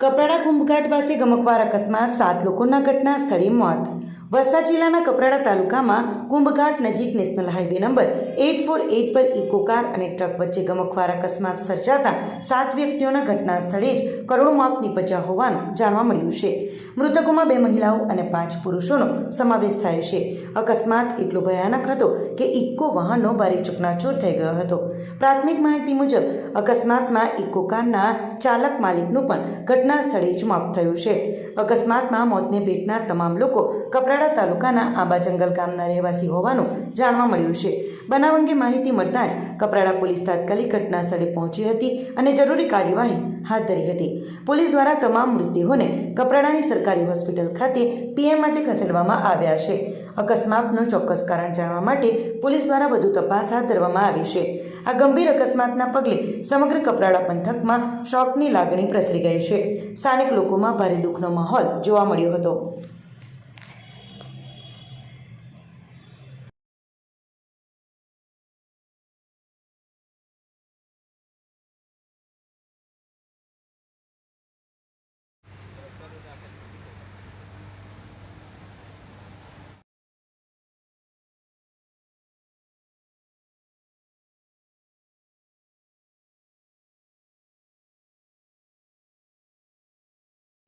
કપરાડા કુંભઘાટ પાસે ગમખ્વાર અકસ્માત, 7 લોકોના ઘટના સ્થળે મોત। વલસાડ જિલ્લાના કપરાડા તાલુકામાં કુંભઘાટ નજીક નેશનલ હાઈવે નંબર 848 પર ઇકો કાર અને ટ્રક વચ્ચે ગમખ્વાર અકસ્માત સર્જાતા 7 વ્યક્તિઓના ઘટના સ્થળે જ કરોડો મોત નીપજ્યા હોવાનું જાણવા મળ્યું છે। મૃતકોમાં 2 મહિલાઓ અને 5 પુરુષોનો સમાવેશ થાય છે। અકસ્માત એટલો ભયાનક હતો કે ઇકો વાહનનો ભારે ચકનાચૂર થઈ ગયો હતો। પ્રાથમિક માહિતી મુજબ અકસ્માતમાં ઇકો કારના ચાલક માલિકનું પણ ઘટના સ્થળે જ મોત થયું છે। અકસ્માતમાં મોતને ભેટનાર તમામ લોકો કપરાડા તાલુકાના આંબા જંગલ ગામના રહેવાસી હોવાનું જાણવા મળ્યું છે। બનાવ અંગે માહિતી મળતા જ કપરાડા પોલીસ તાત્કાલિક ઘટના સ્થળે પહોંચી હતી અને જરૂરી કાર્યવાહી હાથ ધરી હતી। પોલીસ દ્વારા તમામ મૃતદેહોને કપરાડાની સરકારી હોસ્પિટલ ખાતે પીએમ માટે ખસેડવામાં આવ્યા છે। અકસ્માતનું ચોક્કસ કારણ જાણવા માટે પોલીસ દ્વારા વધુ તપાસ હાથ ધરવામાં આવી છે। આ ગંભીર અકસ્માતના પગલે સમગ્ર કપરાડા પંથકમાં શોકની લાગણી પ્રસરી ગઈ છે। સ્થાનિક લોકોમાં ભારે દુઃખનો માહોલ જોવા મળ્યો હતો।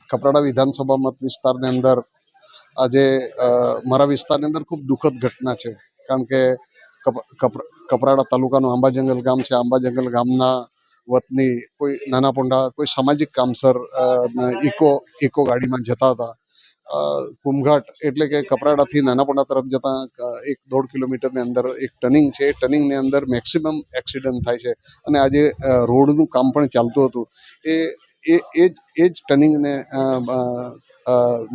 કપરાડા વિધાનસભા મત વિસ્તારની અંદર આજે મારા વિસ્તારની અંદર ખૂબ દુઃખદ ઘટના છે। કારણ કે કપરાડા તાલુકાનું આંબા જંગલ ગામ છે। આંબા જંગલ ગામના વતની કોઈ નાના પોંડા કોઈ સામાજિક કામસર ઇકો ગાડીમાં જતા હતા। કુંભઘાટ એટલે કે કપરાડાથી નાના પોંડા તરફ જતા 1-1.5 કિલોમીટરની અંદર એક ટર્નિંગ છે। એ ટર્નિંગની અંદર મેક્સિમમ એક્સિડન્ટ થાય છે અને આજે રોડનું કામ પણ ચાલતું હતું। એ જ ટર્નિંગને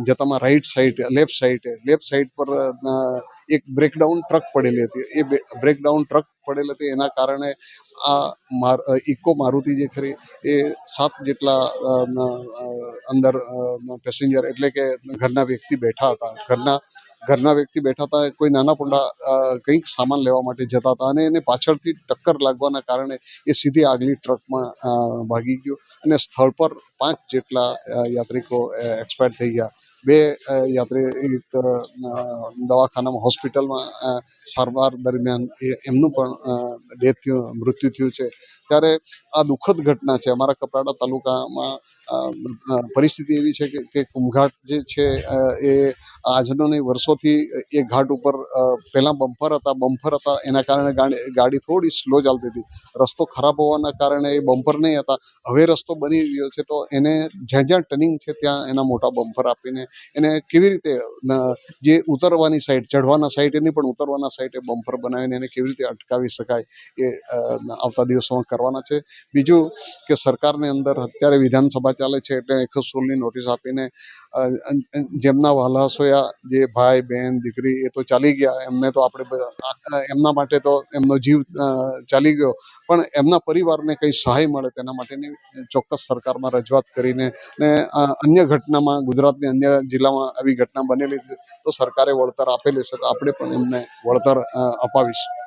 જતામાં લેફ્ટ સાઈડ પર એક બ્રેકડાઉન ટ્રક પડેલી હતી। એ બ્રેકડાઉન ટ્રક પડેલી હતી એના કારણે આ ઇકો મારુતિ જે ખરી એ 7 જેટલા અંદર પેસેન્જર એટલે કે ઘરના વ્યક્તિ બેઠા હતા। કોઈ નાના પોંડા કંઈક સામાન લેવા માટે જતા હતા અને એને પાછળથી ટક્કર લાગવાના કારણે એ સીધી આગલી ટ્રકમાં ભાગી ગયો અને સ્થળ પર 5 જેટલા યાત્રિકો એક્સપાયર થઈ ગયા। 2 યાત્રિક દવાખાનામાં હોસ્પિટલમાં સારવાર દરમિયાન એમનું પણ મૃત્યુ થયું છે। ત્યારે આ દુઃખદ ઘટના છે। અમારા કપરાડા તાલુકામાં પરિસ્થિતિ એવી છે કે કુંભઘાટ જે છે એ આજનો નહીં વર્ષોથી એ ઘાટ ઉપર પહેલાં બમ્પર હતા એના કારણે ગાડી થોડી સ્લો ચાલતી હતી। રસ્તો ખરાબ હોવાના કારણે એ બમ્પર નહીં હતા। હવે રસ્તો બની ગયો છે તો એને જ્યાં જ્યાં ટર્નિંગ છે ત્યાં એના મોટા બમ્પર આપીને એને કેવી રીતે જે ઉતરવાની સાઈડ ચઢવાના સાઈડ એની પણ ઉતરવાના સાઈડ એ બમ્પર બનાવીને એને કેવી રીતે અટકાવી શકાય એ આવતા દિવસોમાં કરવાના છે। બીજું કે સરકારની અંદર અત્યારે વિધાનસભા ચાલે છે એટલે 116ની નોટિસ આપીને જેમના વહાલા સોયા જે ભાઈ બહેન દીકરી એ તો ચાલી ગયા, એમને તો આપણે એમના માટે તો એમનો જીવ ચાલી ગયો, પણ એમના પરિવારને કંઈ સહાય મળે તેના માટેની ચોક્કસ સરકારમાં રજૂઆત કરીને ને અન્ય ઘટનામાં ગુજરાતની અન્ય જિલ્લામાં આવી ઘટના બનેલી તો સરકારે વળતર આપેલું છે તો આપણે પણ એમને વળતર અપાવીશું।